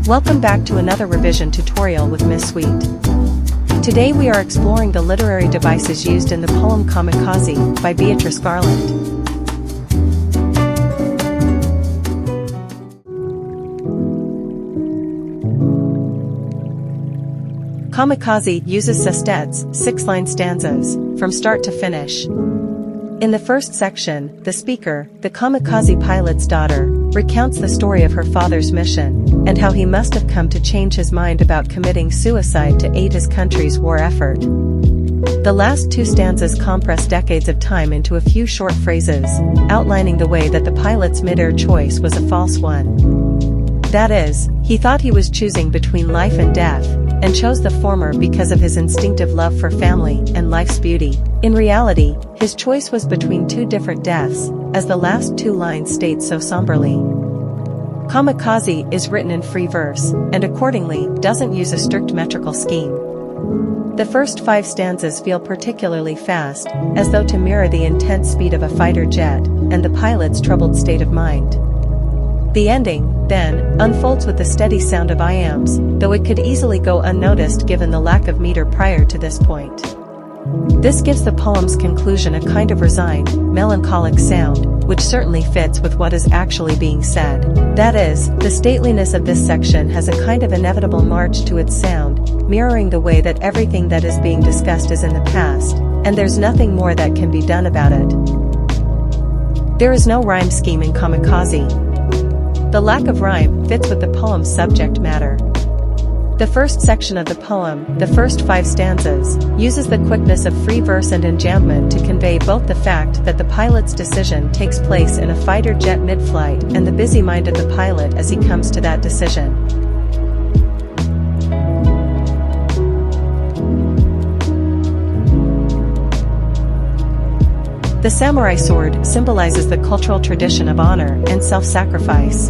Welcome back to another revision tutorial with Miss Sweet. Today we are exploring the literary devices used in the poem Kamikaze by Beatrice Garland. Kamikaze uses sestets, 6-line stanzas, from start to finish. In the first section, the speaker, the kamikaze pilot's daughter, recounts the story of her father's mission, and how he must have come to change his mind about committing suicide to aid his country's war effort. The last two stanzas compress decades of time into a few short phrases, outlining the way that the pilot's mid-air choice was a false one. That is, he thought he was choosing between life and death, and chose the former because of his instinctive love for family and life's beauty. In reality, his choice was between two different deaths, as the last two lines state so somberly. Kamikaze is written in free verse, and accordingly, doesn't use a strict metrical scheme. The first 5 stanzas feel particularly fast, as though to mirror the intense speed of a fighter jet, and the pilot's troubled state of mind. The ending, then, unfolds with the steady sound of iambs, though it could easily go unnoticed given the lack of meter prior to this point. This gives the poem's conclusion a kind of resigned, melancholic sound, which certainly fits with what is actually being said. That is, the stateliness of this section has a kind of inevitable march to its sound, mirroring the way that everything that is being discussed is in the past, and there's nothing more that can be done about it. There is no rhyme scheme in Kamikaze. The lack of rhyme fits with the poem's subject matter. The first section of the poem, the first 5 stanzas, uses the quickness of free verse and enjambment to convey both the fact that the pilot's decision takes place in a fighter jet mid-flight and the busy mind of the pilot as he comes to that decision. The samurai sword symbolizes the cultural tradition of honor and self-sacrifice.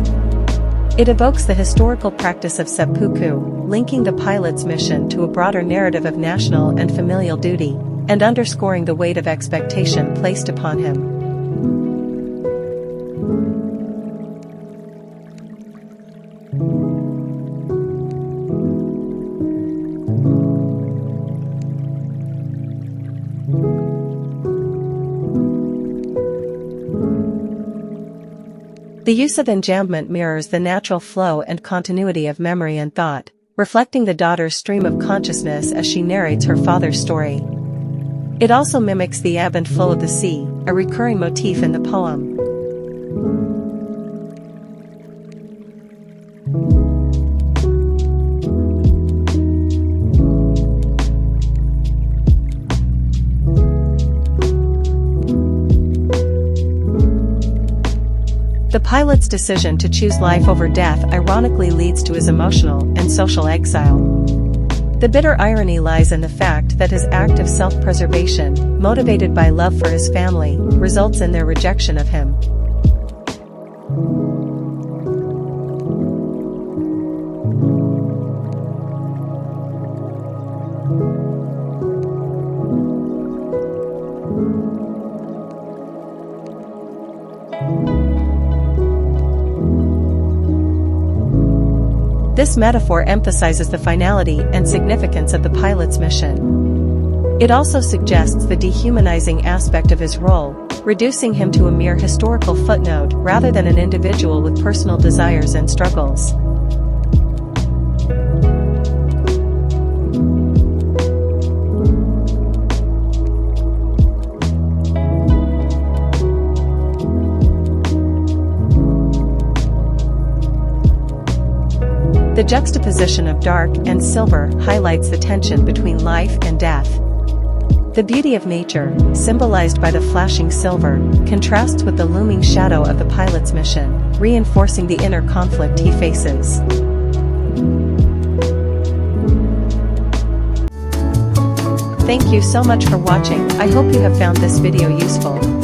It evokes the historical practice of seppuku, linking the pilot's mission to a broader narrative of national and familial duty, and underscoring the weight of expectation placed upon him. The use of enjambment mirrors the natural flow and continuity of memory and thought, reflecting the daughter's stream of consciousness as she narrates her father's story. It also mimics the ebb and flow of the sea, a recurring motif in the poem. The pilot's decision to choose life over death ironically leads to his emotional and social exile. The bitter irony lies in the fact that his act of self-preservation, motivated by love for his family, results in their rejection of him. This metaphor emphasizes the finality and significance of the pilot's mission. It also suggests the dehumanizing aspect of his role, reducing him to a mere historical footnote rather than an individual with personal desires and struggles. The juxtaposition of dark and silver highlights the tension between life and death. The beauty of nature, symbolized by the flashing silver, contrasts with the looming shadow of the pilot's mission, reinforcing the inner conflict he faces. Thank you so much for watching. I hope you have found this video useful.